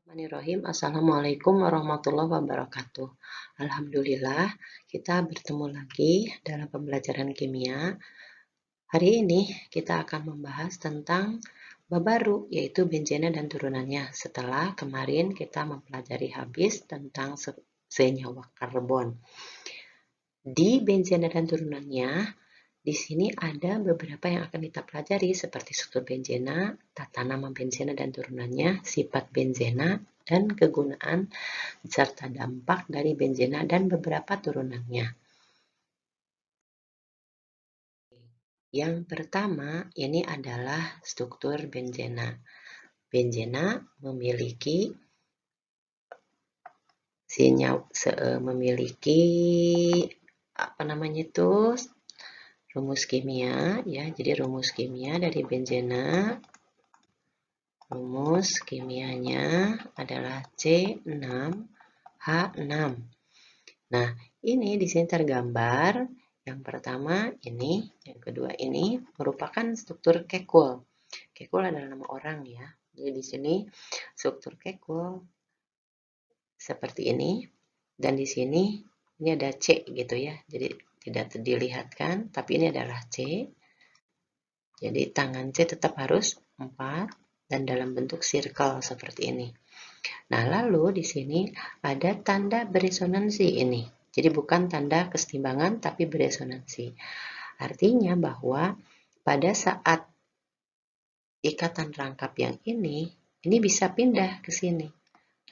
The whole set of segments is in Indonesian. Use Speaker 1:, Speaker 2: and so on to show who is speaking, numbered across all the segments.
Speaker 1: Bismillahirrahmanirrahim. Assalamualaikum warahmatullahi wabarakatuh. Alhamdulillah, kita bertemu lagi dalam pembelajaran kimia. Hari ini kita akan membahas tentang bab baru, yaitu benzena dan turunannya. Setelah kemarin kita mempelajari habis tentang senyawa karbon. Di benzena dan turunannya, di sini ada beberapa yang akan kita pelajari seperti struktur benzena, tata nama benzena dan turunannya, sifat benzena, dan kegunaan serta dampak dari benzena dan beberapa turunannya. Yang pertama ini adalah struktur benzena. Benzena memiliki rumus kimia ya. Jadi rumus kimia dari benzena, rumus kimianya adalah C6H6. Nah, ini di sini tergambar. Yang pertama ini, yang kedua ini merupakan struktur Kekulé. Kekulé adalah nama orang ya. Jadi di sini struktur Kekulé seperti ini, dan di sini ini ada C gitu ya. Jadi tidak dilihatkan, tapi ini adalah C. Jadi tangan C tetap harus 4 dan dalam bentuk circle seperti ini. Nah, lalu di sini ada tanda beresonansi ini. Jadi bukan tanda kesetimbangan tapi beresonansi. Artinya bahwa pada saat ikatan rangkap yang ini bisa pindah ke sini.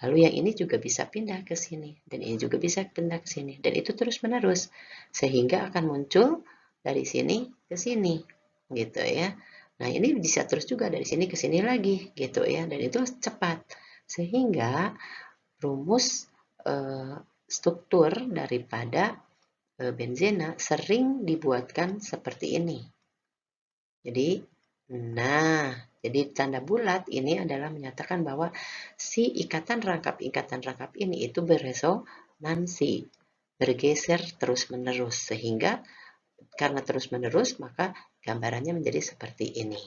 Speaker 1: Lalu yang ini juga bisa pindah ke sini. Dan ini juga bisa pindah ke sini. Dan itu terus menerus. Sehingga akan muncul dari sini ke sini. Gitu ya. Nah, ini bisa terus juga dari sini ke sini lagi. Gitu ya. Dan itu cepat. Sehingga rumus struktur daripada benzena sering dibuatkan seperti ini. Jadi tanda bulat ini adalah menyatakan bahwa si ikatan rangkap ini itu beresonansi, bergeser terus-menerus, sehingga karena terus-menerus maka gambarannya menjadi seperti ini.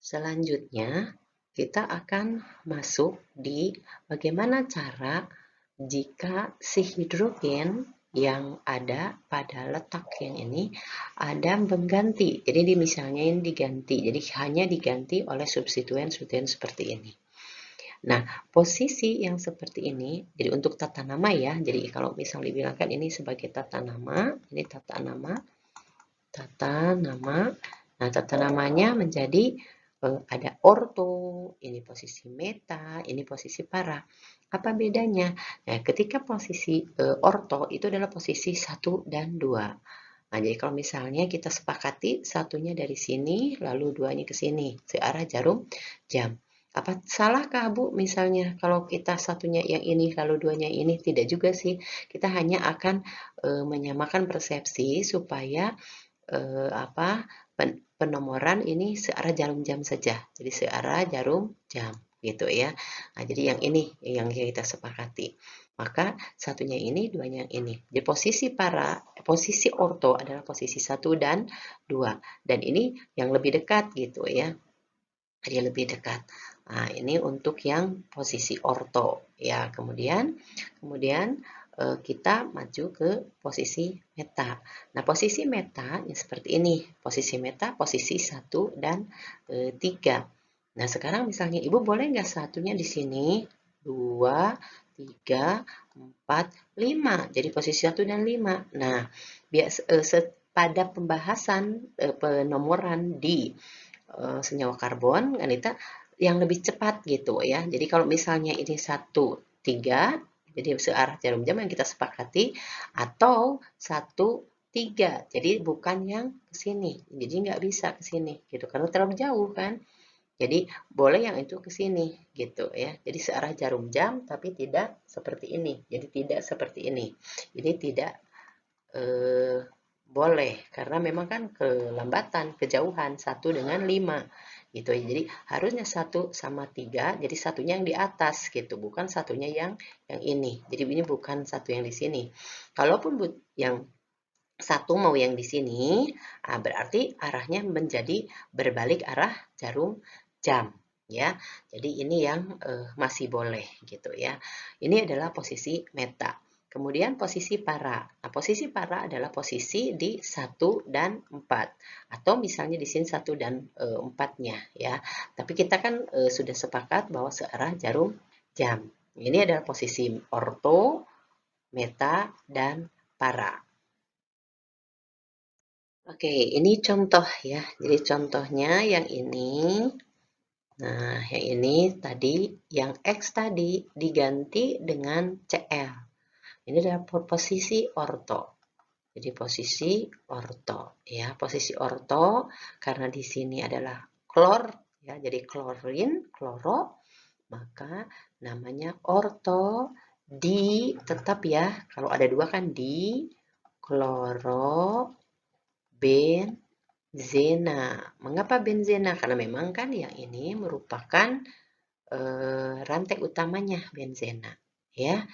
Speaker 1: Selanjutnya, kita akan masuk di bagaimana cara jika si hidrogen yang ada pada letak yang ini ada mengganti. Jadi misalnya ini diganti, jadi hanya diganti oleh substituen seperti ini. Nah, posisi yang seperti ini, jadi untuk tata nama ya, jadi kalau misal dibilangkan ini sebagai tata nama, ini tata nama. Nah, tata namanya menjadi ada orto, ini posisi meta, ini posisi para. Apa bedanya? Nah, ketika posisi orto itu adalah posisi 1 dan 2. Nah, jadi kalau misalnya kita sepakati satunya dari sini, lalu duanya ke sini, searah jarum jam. Apa salahkah Bu misalnya kalau kita satunya yang ini, lalu duanya ini? Tidak juga sih. Kita hanya akan menyamakan persepsi supaya penomoran ini searah jarum jam saja. Jadi searah jarum jam gitu ya. Nah, jadi yang ini yang kita sepakati. Maka satunya ini, duanya yang ini. Di posisi orto adalah posisi 1 dan 2. Dan ini yang lebih dekat gitu ya. Dia lebih dekat. Nah, ini untuk yang posisi orto ya. Kemudian kita maju ke posisi meta. Nah, posisi meta ini seperti ini. Posisi meta, posisi 1 dan 3. Nah, sekarang misalnya Ibu boleh nggak satunya di sini? 2, 3, 4, 5. Jadi posisi 1 dan 5. Nah, pada pembahasan penomoran di senyawa karbon, Anita, yang lebih cepat gitu ya. Jadi kalau misalnya ini 1, 3, jadi searah jarum jam yang kita sepakati, atau 1, 3, jadi bukan yang ke sini, jadi nggak bisa ke sini gitu, karena terlalu jauh kan. Jadi boleh yang itu ke sini gitu ya. Jadi searah jarum jam tapi tidak seperti ini. Jadi tidak seperti ini. Jadi tidak boleh karena memang kan kelambatan, kejauhan 1 dengan 5 gitu ya. Jadi harusnya 1 sama 3, jadi satunya yang di atas gitu, bukan satunya yang ini. Jadi ini bukan satu yang di sini. Kalaupun yang satu mau yang di sini, berarti arahnya menjadi berbalik arah jarum jam ya. Jadi ini yang masih boleh gitu ya. Ini adalah posisi meta. Kemudian posisi para. Nah, posisi para adalah posisi di 1 dan 4. Atau misalnya di sini 1 dan 4-nya ya. Tapi kita kan sudah sepakat bahwa searah jarum jam. Ini adalah posisi orto, meta, dan para. Oke, ini contoh ya. Jadi contohnya yang ini. Nah, yang ini tadi, yang X tadi diganti dengan CL. Ini adalah posisi orto. Jadi posisi orto ya, posisi orto karena di sini adalah klor ya, jadi klorin, kloro, maka namanya orto di tetap ya. Kalau ada dua kan di kloro benzena. Mengapa benzena? Karena memang kan yang ini merupakan rantai utamanya benzena ya.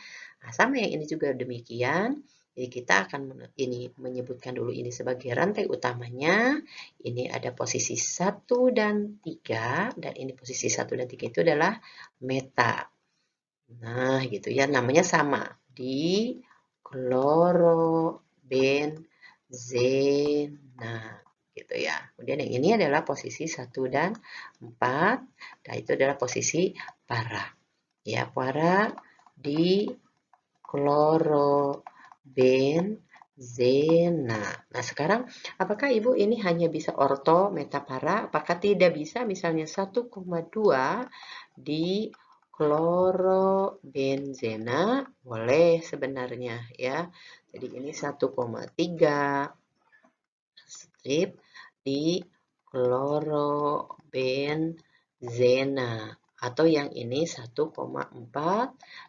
Speaker 1: Nah, sama yang ini juga demikian. Jadi kita akan ini menyebutkan dulu ini sebagai rantai utamanya. Ini ada posisi 1 dan 3 dan ini posisi 1 dan 3 itu adalah meta. Nah, gitu ya, namanya sama. Di klorobenzena gitu ya. Kemudian yang ini adalah posisi 1 dan 4. Nah, itu adalah posisi para. Ya, para di klorobenzena. Nah, sekarang apakah Ibu ini hanya bisa orto, meta, para? Apakah tidak bisa misalnya 1,2 di klorobenzena? Boleh sebenarnya ya. Jadi ini 1,3 strip di klorobenzena. Atau yang ini 1,4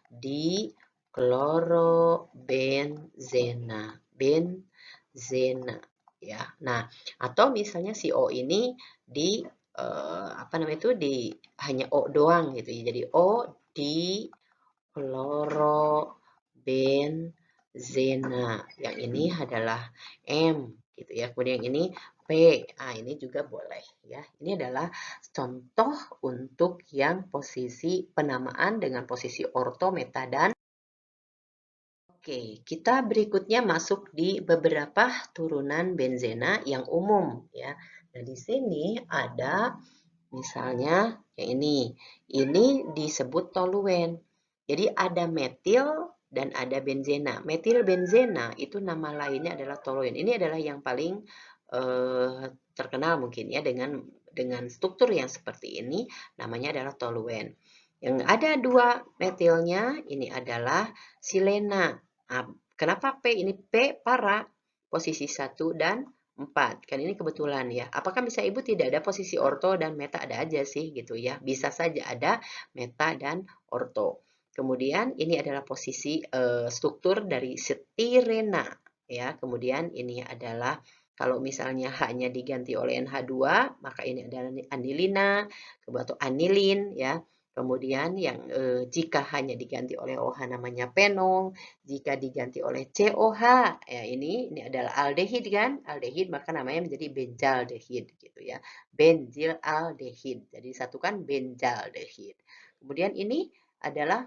Speaker 1: di klorobenzena. Benzena ya. Nah, atau misalnya si O ini di apa namanya itu di hanya O doang gitu ya. Jadi O di klorobenzena. Yang ini adalah M gitu ya. Kemudian yang ini P. Nah, ini juga boleh ya. Ini adalah contoh untuk yang posisi penamaan dengan posisi orto, meta, dan oke, kita berikutnya masuk di beberapa turunan benzena yang umum ya. Nah, di sini ada misalnya yang ini. Ini disebut toluen. Jadi ada metil dan ada benzena. Metil benzena itu nama lainnya adalah toluen. Ini adalah yang paling terkenal mungkin ya dengan struktur yang seperti ini namanya adalah toluen. Yang ada dua metilnya ini adalah silena. Nah, kenapa P? Ini P para posisi 1 dan 4. Kan ini kebetulan ya. Apakah bisa Ibu tidak ada posisi orto dan meta? Ada aja sih gitu ya. Bisa saja ada meta dan orto. Kemudian ini adalah posisi struktur dari stirena ya. Kemudian ini adalah kalau misalnya hanya diganti oleh NH2, maka ini adalah anilina atau anilin ya. Kemudian yang jika hanya diganti oleh OH namanya penol, jika diganti oleh COH, ya ini adalah aldehid kan, aldehid maka namanya menjadi benzaldehid gitu ya, benzilaldehid. Jadi disatukan benzaldehid. Kemudian ini adalah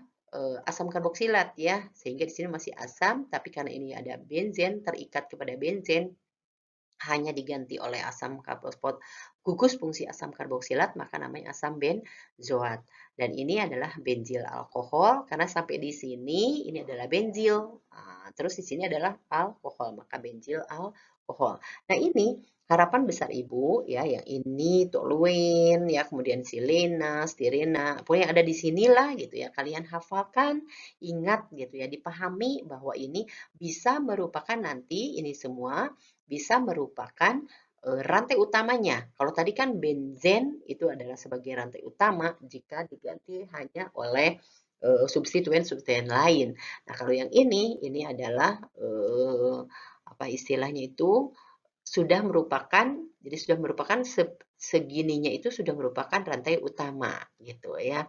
Speaker 1: asam karboksilat ya, sehingga di sini masih asam, tapi karena ini ada benzen terikat kepada benzen, hanya diganti oleh asam karbosfat gugus fungsi asam karboksilat maka namanya asam benzoat. Dan ini adalah benzil alkohol karena sampai di sini ini adalah benzil. Nah, terus di sini adalah alkohol maka benzil alkohol. Nah, ini harapan besar Ibu ya yang ini toluen ya kemudian silena, stirena, pokoknya yang ada di sinilah gitu ya. Kalian hafalkan, ingat gitu ya, dipahami bahwa ini bisa merupakan nanti ini semua bisa merupakan rantai utamanya. Kalau tadi kan benzen itu adalah sebagai rantai utama jika diganti hanya oleh substituen-substituen lain. Nah, kalau yang ini adalah apa istilahnya itu sudah merupakan jadi sudah merupakan segininya itu sudah merupakan rantai utama gitu ya.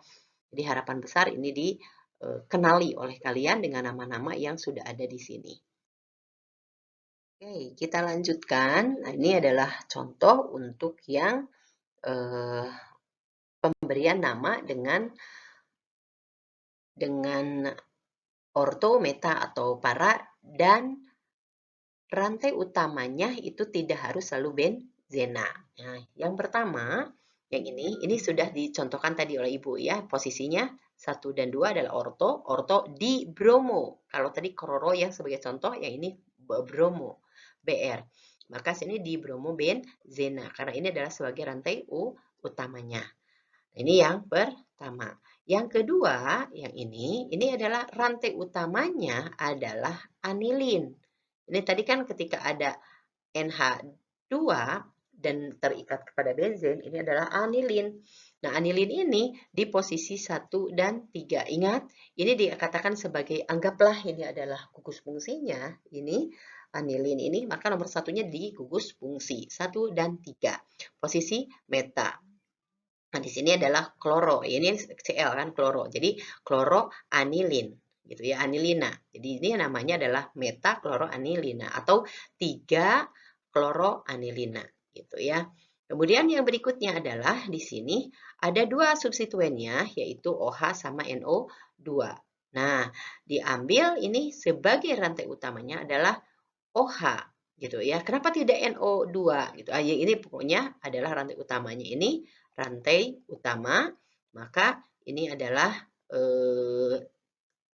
Speaker 1: Jadi harapan besar ini dikenali oleh kalian dengan nama-nama yang sudah ada di sini. Oke, kita lanjutkan. Nah, ini adalah contoh untuk yang pemberian nama dengan orto, meta, atau para, dan rantai utamanya itu tidak harus selalu benzena. Nah, yang pertama, yang ini sudah dicontohkan tadi oleh Ibu ya. Posisinya 1 dan 2 adalah orto di bromo. Kalau tadi kloro yang sebagai contoh, yang ini bromo, Br. Maka sini di bromo benzena, karena ini adalah sebagai rantai utamanya. Ini yang pertama. Yang kedua, yang ini adalah rantai utamanya adalah anilin. Ini tadi kan ketika ada NH2 dan terikat kepada benzen, ini adalah anilin. Nah, anilin ini di posisi 1 dan 3. Ingat, ini dikatakan sebagai, anggaplah ini adalah gugus fungsinya, ini anilin ini, maka nomor satunya di gugus fungsi 1 dan 3. Posisi meta. Nah, di sini adalah kloro. Ini Cl kan, kloro. Jadi, kloroanilin gitu ya, anilina. Jadi, ini namanya adalah metakloroanilina atau 3 kloroanilina gitu ya. Kemudian yang berikutnya adalah di sini ada 2 substituennya, yaitu OH sama NO2. Nah, diambil ini sebagai rantai utamanya adalah OH gitu ya. Kenapa tidak NO2 gitu? Yang ini pokoknya adalah rantai utamanya, ini rantai utama, maka ini adalah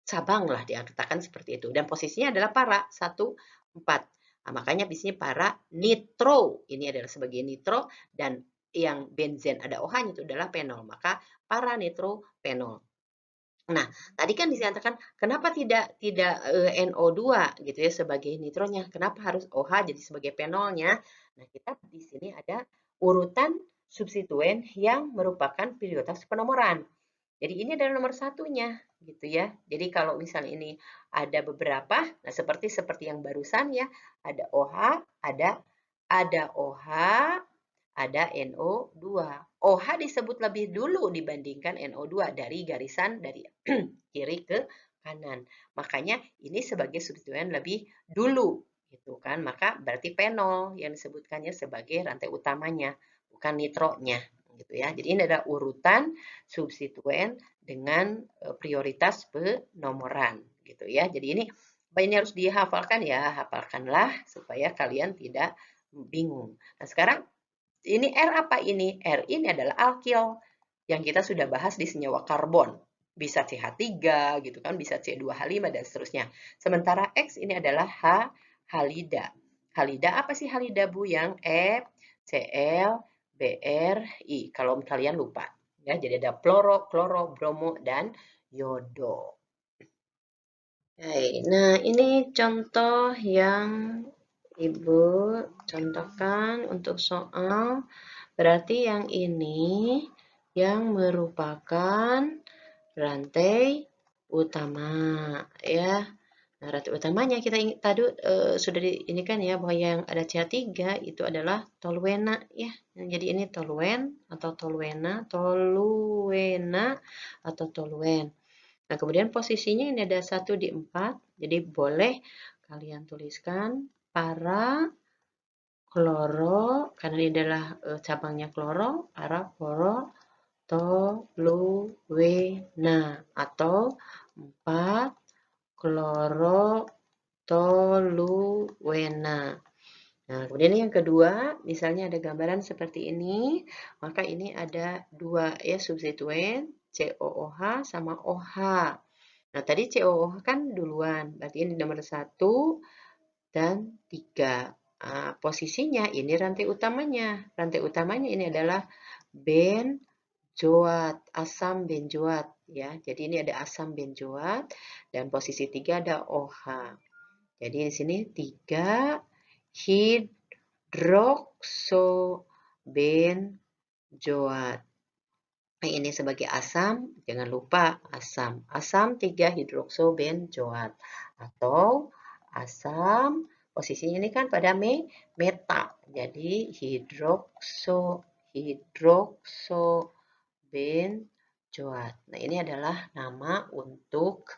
Speaker 1: cabang lah, dikatakan seperti itu. Dan posisinya adalah para 1, 4. Nah, makanya di sini para nitro, ini adalah sebagai nitro, dan yang benzen ada OH-nya itu adalah penol, maka para nitropenol. Nah, tadi kan dikatakan kenapa tidak NO2 gitu ya sebagai nitronya, kenapa harus OH jadi sebagai penolnya? Nah, kita di sini ada urutan substituen yang merupakan prioritas penomoran. Jadi ini adalah nomor satunya gitu ya. Jadi kalau misalnya ini ada beberapa, nah seperti yang barusan ya, ada OH, ada OH, ada NO2. OH disebut lebih dulu dibandingkan NO2 dari garisan dari kiri ke kanan. Makanya ini sebagai substituen lebih dulu gitu kan. Maka berarti penol yang disebutkannya sebagai rantai utamanya, bukan nitronya gitu ya. Jadi ini adalah urutan substituen dengan prioritas penomoran gitu ya. Jadi ini harus dihafalkan ya, hafalkanlah supaya kalian tidak bingung. Nah, sekarang ini R apa ini? R ini adalah alkil yang kita sudah bahas di senyawa karbon. Bisa CH3 gitu kan, bisa C2H5 dan seterusnya. Sementara X ini adalah halida. Halida apa sih halida Bu? Yang Cl, Br, I. Kalau kalian lupa. Ya, jadi ada fluoro, kloro, bromo, dan yodo. Nah, ini contoh yang Ibu contohkan untuk soal. Berarti yang ini yang merupakan rantai utama ya. Nah, rantai utamanya kita tadi sudah ini kan ya, bahwa yang ada CH3 itu adalah toluena ya. Jadi ini toluen atau toluena, atau toluen. Nah, kemudian posisinya ini ada 1 di 4. Jadi boleh kalian tuliskan para kloro, karena ini adalah cabangnya kloro, para kloro toluena atau 4 klorotoluena. Nah, kemudian yang kedua, misalnya ada gambaran seperti ini, maka ini ada 2 ya substituen, COOH sama OH. Nah, tadi COOH kan duluan, berarti ini nomor 1 dan 3. Nah, posisinya ini rantai utamanya. Rantai utamanya ini adalah benzoat, asam benzoat ya. Jadi ini ada asam benzoat dan posisi 3 ada OH. Jadi di sini 3 hidroksobenzoat. Nah, ini sebagai asam, jangan lupa asam. Asam 3 hidroksobenzoat atau asam, posisinya ini kan pada meta. Jadi hidroksobenzoat. Nah, ini adalah nama untuk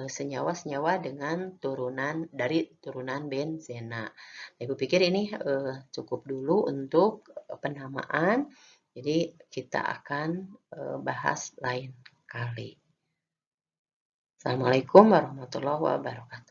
Speaker 1: senyawa-senyawa dengan turunan benzena. Nah, Ibu pikir ini cukup dulu untuk penamaan Jadi kita akan bahas lain kali. Assalamualaikum warahmatullahi wabarakatuh.